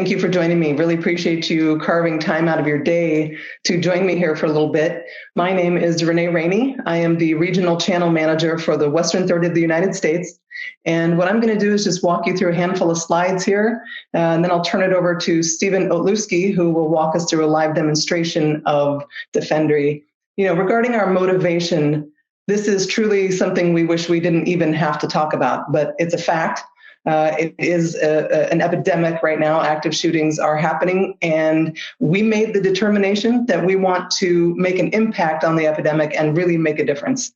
Thank you for joining me. Really appreciate you carving time out of your day to join me here for a little bit. My name is Renee Rainey. I am the Regional Channel Manager for the Western Third of the United States. And what I'm going to do is just walk you through a handful of slides here, and then I'll turn it over to Stephen Otluski, who will walk us through a live demonstration of Defendry. Regarding our motivation, this is truly something we wish we didn't even have to talk about, but it's a fact. It is an epidemic right now. Active shootings are happening, and we made the determination that we want to make an impact on the epidemic and really make a difference.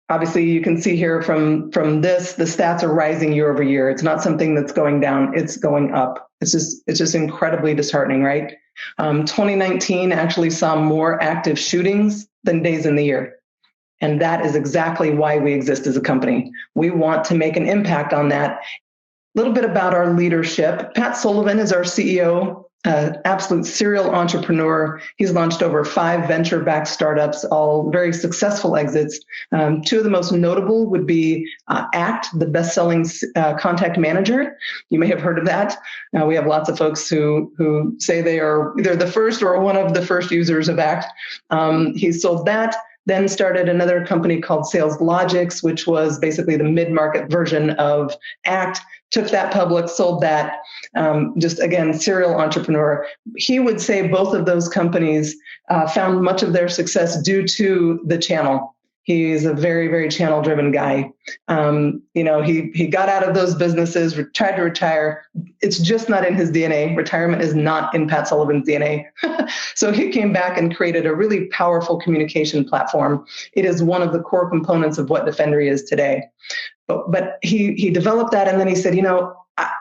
Obviously, you can see here from this, the stats are rising year over year. It's not something that's going down, it's going up. It's just incredibly disheartening, right? 2019 actually saw more active shootings than days in the year. And that is exactly why we exist as a company. We want to make an impact on that. A little bit about our leadership. Pat Sullivan is our CEO, absolute serial entrepreneur. He's launched over 5 venture-backed startups, all very successful exits. 2 of the most notable would be ACT, the best-selling contact manager. You may have heard of that. We have lots of folks who say they are either the first or one of the first users of ACT. He sold that. Then started another company called Sales Logics, which was basically the mid-market version of ACT, took that public, sold that, just again, serial entrepreneur. He would say both of those companies found much of their success due to the channel. He's a very, very channel-driven guy. He got out of those businesses, tried to retire. It's just not in his DNA. Retirement is not in Pat Sullivan's DNA. So he came back and created a really powerful communication platform. It is one of the core components of what Defendry is today. But he developed that, and then he said,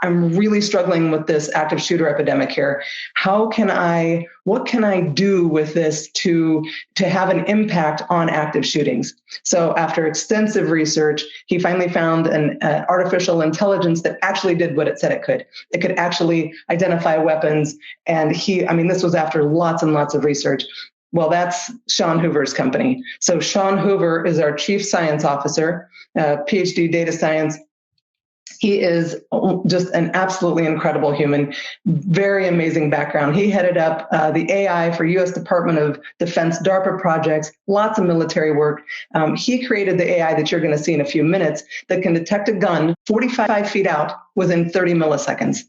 I'm really struggling with this active shooter epidemic here. What can I do with this to have an impact on active shootings? So after extensive research, he finally found an artificial intelligence that actually did what it said it could. It could actually identify weapons. And this was after lots and lots of research. Well, that's Sean Hoover's company. So Sean Hoover is our Chief Science Officer, PhD data science. He is just an absolutely incredible human, very amazing background. He headed up the AI for U.S. Department of Defense DARPA projects, lots of military work. He created the AI that you're going to see in a few minutes that can detect a gun 45 feet out within 30 milliseconds.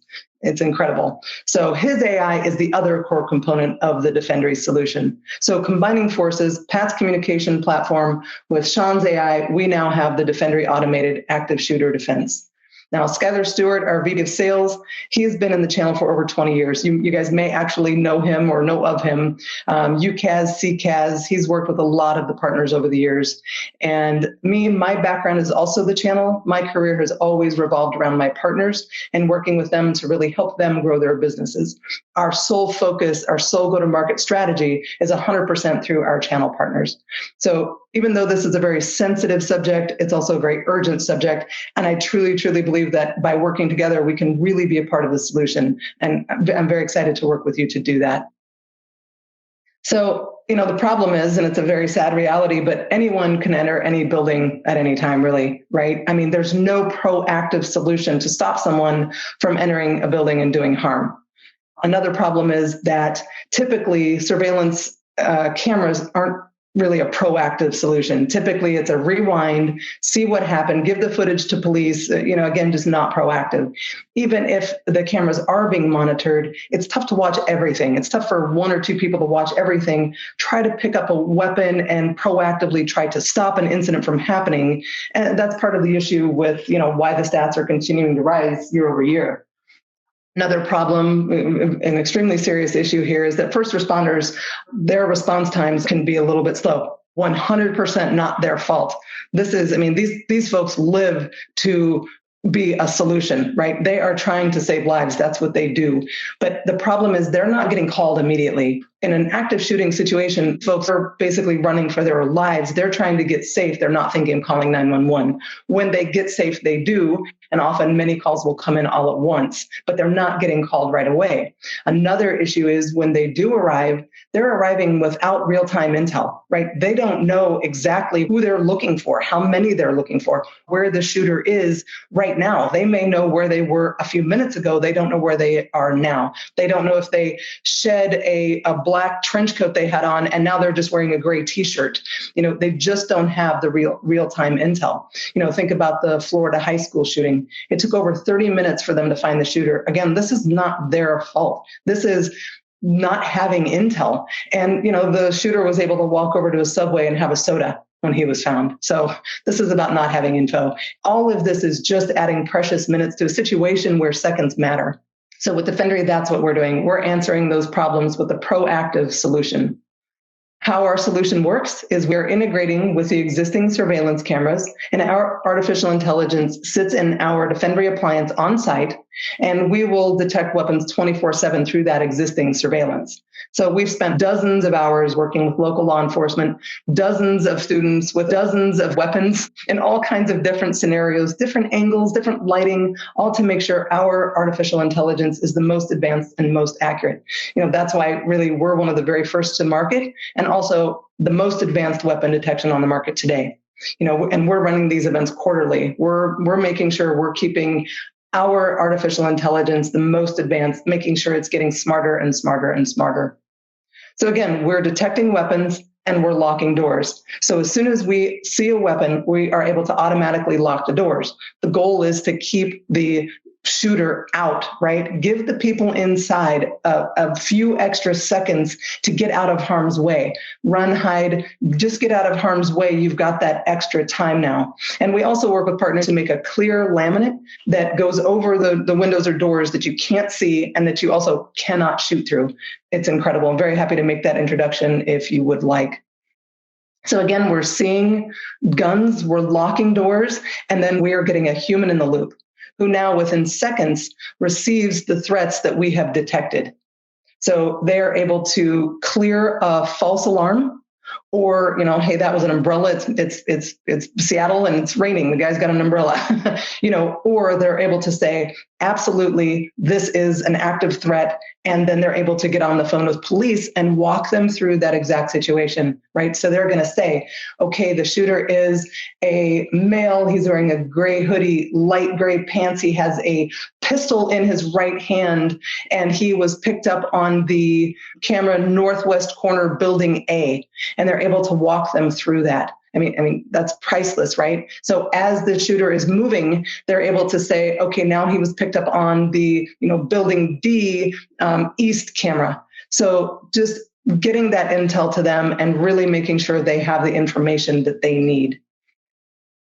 It's incredible. So his AI is the other core component of the Defendry solution. So combining forces, Pat's communication platform with Sean's AI, we now have the Defendry automated active shooter defense. Now, Skylar Stewart, our VP of Sales, he's been in the channel for over 20 years. You guys may actually know him or know of him. UCAS, CCAS, he's worked with a lot of the partners over the years. And my background is also the channel. My career has always revolved around my partners and working with them to really help them grow their businesses. Our sole focus, our sole go-to-market strategy is 100% through our channel partners. So even though this is a very sensitive subject, it's also a very urgent subject. And I truly, truly believe that by working together, we can really be a part of the solution. And I'm very excited to work with you to do that. So, the problem is, and it's a very sad reality, but anyone can enter any building at any time, really, right? There's no proactive solution to stop someone from entering a building and doing harm. Another problem is that typically surveillance cameras aren't really a proactive solution. Typically, it's a rewind, see what happened, give the footage to police, again, just not proactive. Even if the cameras are being monitored, it's tough to watch everything. It's tough for 1 or 2 people to watch everything, try to pick up a weapon and proactively try to stop an incident from happening. And that's part of the issue with, why the stats are continuing to rise year over year. Another problem, an extremely serious issue here, is that first responders, their response times can be a little bit slow. 100% not their fault. These folks live to be a solution, right? They are trying to save lives. That's what they do. But the problem is they're not getting called immediately. in an active shooting situation, folks are basically running for their lives. They're trying to get safe. They're not thinking of calling 911. When they get safe, they do. And often many calls will come in all at once, but they're not getting called right away. Another issue is when they do arrive, they're arriving without real-time intel, right? They don't know exactly who they're looking for, how many they're looking for, where the shooter is right now. They may know where they were a few minutes ago. They don't know where they are now. They don't know if they shed a black trench coat they had on and now they're just wearing a gray t-shirt. They just don't have the real-time intel. Think about the Florida high school shooting. It took over 30 minutes for them to find the shooter. Again, this is not their fault. This is not having intel. And, the shooter was able to walk over to a Subway and have a soda when he was found. So this is about not having info. All of this is just adding precious minutes to a situation where seconds matter. So with Defendry, that's what we're doing. We're answering those problems with a proactive solution. How our solution works is we're integrating with the existing surveillance cameras, and our artificial intelligence sits in our Defendry appliance on site, and we will detect weapons 24/7 through that existing surveillance. So we've spent dozens of hours working with local law enforcement, dozens of students with dozens of weapons in all kinds of different scenarios, different angles, different lighting, all to make sure our artificial intelligence is the most advanced and most accurate. That's why really we're one of the very first to market and also the most advanced weapon detection on the market today. And we're running these events quarterly. We're making sure we're keeping our artificial intelligence the most advanced, making sure it's getting smarter and smarter and smarter. So again, we're detecting weapons and we're locking doors. So as soon as we see a weapon, we are able to automatically lock the doors. The goal is to keep the shooter out, right? Give the people inside a few extra seconds to get out of harm's way. Run, hide, just get out of harm's way. You've got that extra time now. And we also work with partners to make a clear laminate that goes over the windows or doors that you can't see and that you also cannot shoot through. It's incredible. I'm very happy to make that introduction if you would like. So again, we're seeing guns, we're locking doors, and then we are getting a human in the loop who now within seconds receives the threats that we have detected. So they're able to clear a false alarm or, hey, that was an umbrella. It's Seattle and it's raining. The guy's got an umbrella, or they're able to say, absolutely, this is an active threat. And then they're able to get on the phone with police and walk them through that exact situation, right? So they're going to say, okay, the shooter is a male. He's wearing a gray hoodie, light gray pants. He has a pistol in his right hand, and he was picked up on the camera northwest corner building A. And they're able to walk them through that. I mean, that's priceless, right? So as the shooter is moving, they're able to say, okay, now he was picked up on the, building D east camera. So just getting that intel to them and really making sure they have the information that they need.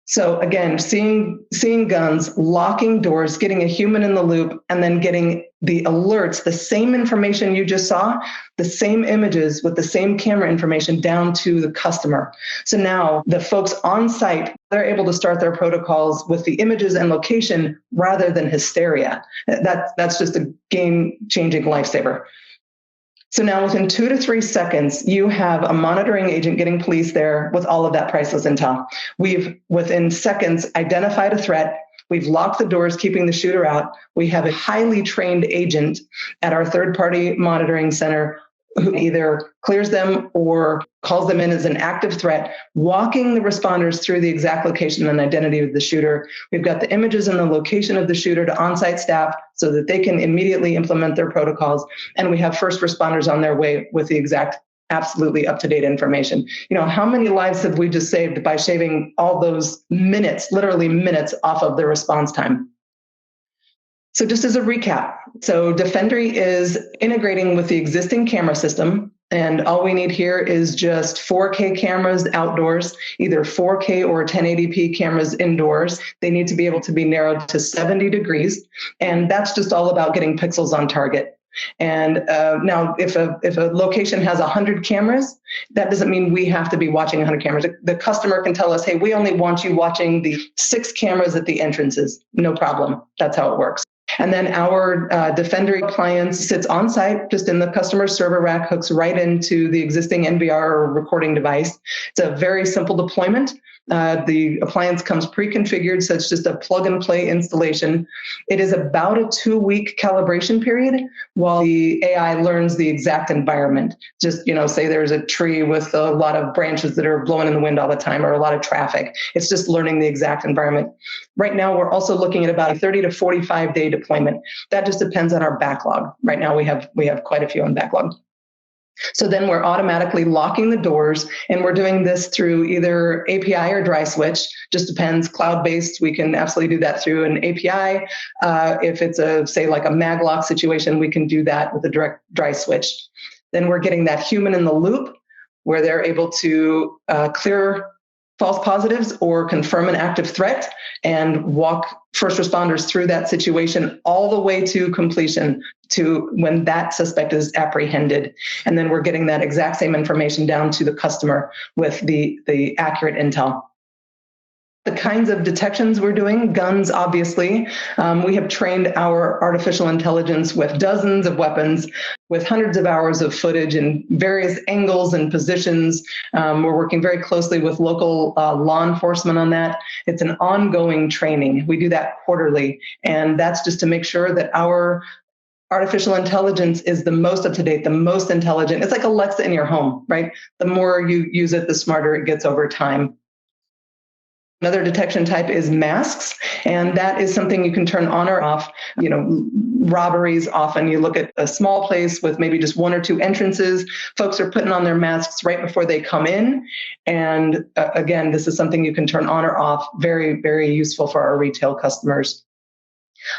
So again, seeing guns, locking doors, getting a human in the loop, and then getting the alerts, the same information you just saw, the same images with the same camera information down to the customer. So now the folks on site, they're able to start their protocols with the images and location rather than hysteria. That's just a game-changing lifesaver. So now within 2 to 3 seconds, you have a monitoring agent getting police there with all of that priceless intel. We've, within seconds, identified a threat. We've locked the doors, keeping the shooter out. We have a highly trained agent at our third-party monitoring center who either clears them or calls them in as an active threat, walking the responders through the exact location and identity of the shooter. We've got the images and the location of the shooter to on-site staff so that they can immediately implement their protocols. And we have first responders on their way with the exact, absolutely up-to-date information. How many lives have we just saved by shaving all those minutes, literally minutes, off of the response time? So just as a recap, so Defendry is integrating with the existing camera system, and all we need here is just 4K cameras outdoors, either 4K or 1080p cameras indoors. They need to be able to be narrowed to 70 degrees, and that's just all about getting pixels on target. And now, if a location has 100 cameras, that doesn't mean we have to be watching 100 cameras. The customer can tell us, hey, we only want you watching the 6 cameras at the entrances. No problem. That's how it works. And then our Defendry appliance sits on site, just in the customer server rack, hooks right into the existing NVR or recording device. It's a very simple deployment. The appliance comes pre-configured, so it's just a plug-and-play installation. It is about a 2-week calibration period while the AI learns the exact environment. Just, say there's a tree with a lot of branches that are blowing in the wind all the time or a lot of traffic. It's just learning the exact environment. Right now, we're also looking at about a 30 to 45-day deployment. That just depends on our backlog. Right now, we have quite a few on backlog. So then we're automatically locking the doors, and we're doing this through either API or dry switch. Just depends. Cloud-based, we can absolutely do that through an API. If it's say like a maglock situation, we can do that with a direct dry switch. Then we're getting that human in the loop where they're able to clear false positives or confirm an active threat and walk first responders through that situation all the way to completion, to when that suspect is apprehended. And then we're getting that exact same information down to the customer with the accurate intel. The kinds of detections we're doing, guns, obviously. We have trained our artificial intelligence with dozens of weapons, with hundreds of hours of footage in various angles and positions. We're working very closely with local law enforcement on that. It's an ongoing training. We do that quarterly, and that's just to make sure that our artificial intelligence is the most up to date, the most intelligent. It's like Alexa in your home, right? The more you use it, the smarter it gets over time. Another detection type is masks, and that is something you can turn on or off. Robberies, often you look at a small place with maybe just 1 or 2 entrances. Folks are putting on their masks right before they come in. And again, this is something you can turn on or off. Very, very useful for our retail customers.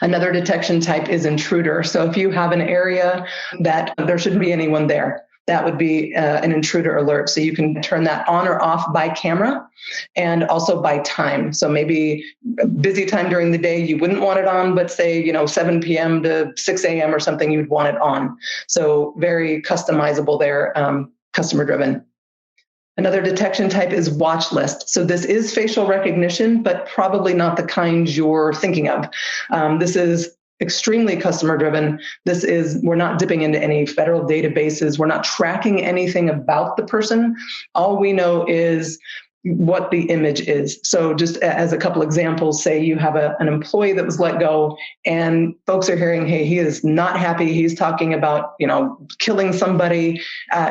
Another detection type is intruder. So if you have an area that there shouldn't be anyone there, that would be an intruder alert. So you can turn that on or off by camera and also by time. So maybe busy time during the day, you wouldn't want it on, but say, 7 p.m. to 6 a.m. or something, you'd want it on. So very customizable there, customer driven. Another detection type is watch list. So this is facial recognition, but probably not the kind you're thinking of. This is extremely customer driven. We're not dipping into any federal databases. We're not tracking anything about the person. All we know is what the image is. So just as a couple examples, say you have an employee that was let go and folks are hearing, hey, he is not happy. He's talking about, killing somebody.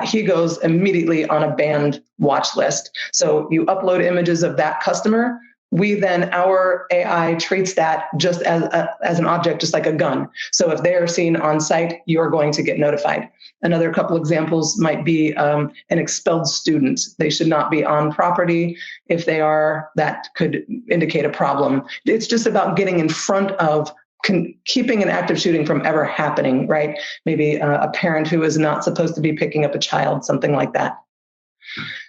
He goes immediately on a banned watch list. So you upload images of that customer. We then, our AI treats that just as an object, just like a gun. So if they are seen on site, you're going to get notified. Another couple examples might be an expelled student. They should not be on property. If they are, that could indicate a problem. It's just about getting in front of keeping an active shooting from ever happening, right? Maybe a parent who is not supposed to be picking up a child, something like that.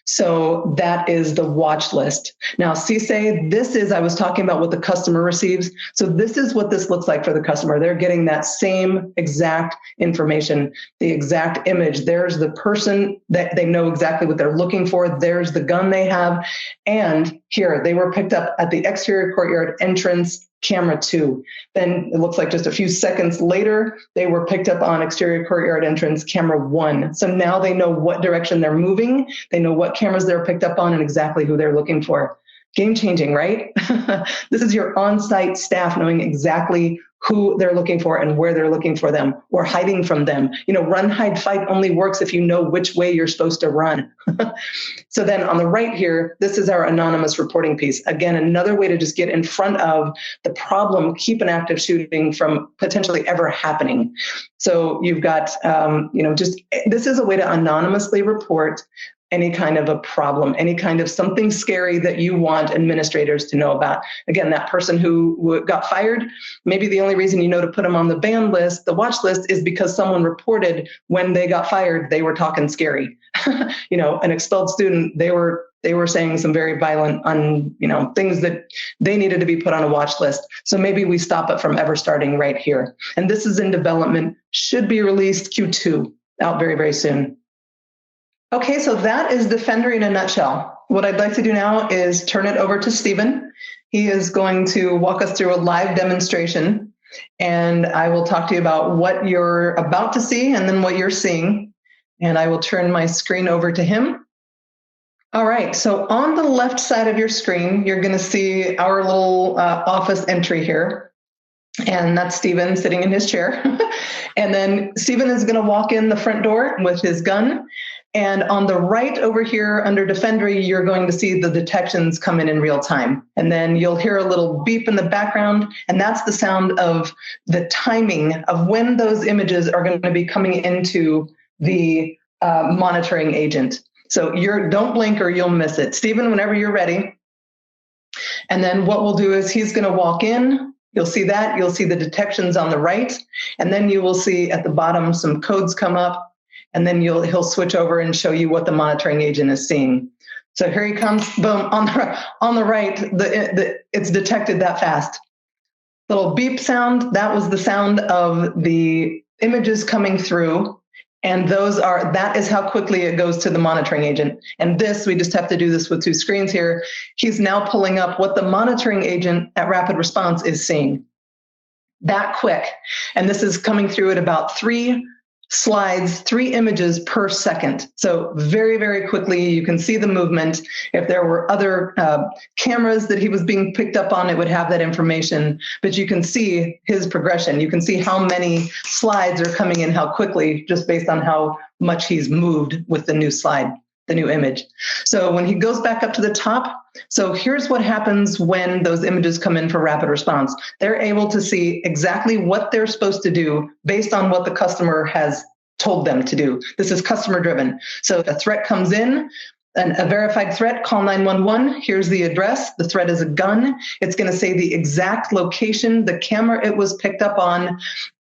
So that is the watch list. Now, CSA, I was talking about what the customer receives. So this is what this looks like for the customer. They're getting that same exact information, the exact image. There's the person that they know exactly what they're looking for. There's the gun they have. And here, they were picked up at the exterior courtyard entrance, camera 2. Then it looks like just a few seconds later, they were picked up on exterior courtyard entrance, camera 1. So now they know what direction they're moving. They know what cameras they're picked up on and exactly who they're looking for. Game changing, right? This is your on-site staff knowing exactly who they're looking for and where they're looking for them or hiding from them. Run, hide, fight only works if you know which way you're supposed to run. So then on the right here, this is our anonymous reporting piece. Again, another way to just get in front of the problem, keep an active shooting from potentially ever happening. So you've got, this is a way to anonymously report any kind of a problem, any kind of something scary that you want administrators to know about. Again, that person who got fired, maybe the only reason you know to put them on the ban list, the watch list, is because someone reported when they got fired, they were talking scary. An expelled student, they were saying some very violent, things that they needed to be put on a watch list. So maybe we stop it from ever starting right here. And this is in development, should be released Q2, out very, very soon. Okay, so that is Defendry in a nutshell. What I'd like to do now is turn it over to Stephen. He is going to walk us through a live demonstration and I will talk to you about what you're about to see and then what you're seeing. And I will turn my screen over to him. All right, so on the left side of your screen, you're going to see our little office entry here. And that's Stephen sitting in his chair. And then Stephen is going to walk in the front door with his gun. And on the right over here under Defendry, you're going to see the detections come in real time. And then you'll hear a little beep in the background, and that's the sound of the timing of when those images are going to be coming into the monitoring agent. So don't blink or you'll miss it. Stephen, whenever you're ready. And then what we'll do is he's going to walk in. You'll see that. You'll see the detections on the right. And then you will see at the bottom some codes come up. And then he'll switch over and show you what the monitoring agent is seeing. So here he comes. Boom. On the right, it's detected that fast. Little beep sound. That was the sound of the images coming through. And that is how quickly it goes to the monitoring agent. And we just have to do this with two screens here. He's now pulling up what the monitoring agent at Rapid Response is seeing. That quick. And this is coming through at about 3 slides, 3 images per second. So very, very quickly, you can see the movement. If there were other cameras that he was being picked up on, it would have that information. But you can see his progression. You can see how many slides are coming in, how quickly, just based on how much he's moved with the new slide, the new image. So when he goes back up to the top, so here's what happens when those images come in for Rapid Response. They're able to see exactly what they're supposed to do based on what the customer has told them to do. This is customer driven. So if a threat comes in, a verified threat, call 911. Here's the address. The threat is a gun. It's going to say the exact location, the camera it was picked up on,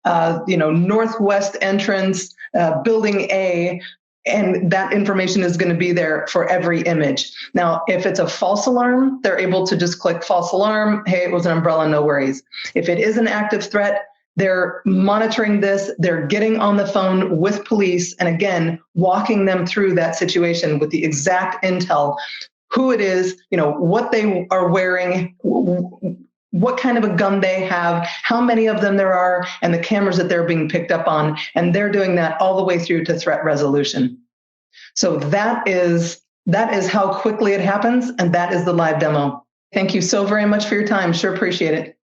northwest entrance, building A. And that information is going to be there for every image. Now, if it's a false alarm, they're able to just click false alarm. Hey, it was an umbrella, no worries. If it is an active threat, they're monitoring this. They're getting on the phone with police and, again, walking them through that situation with the exact intel, who it is, what they are wearing, what kind of a gun they have, how many of them there are, and the cameras that they're being picked up on. And they're doing that all the way through to threat resolution. So that is how quickly it happens, and that is the live demo. Thank you so very much for your time. Sure appreciate it.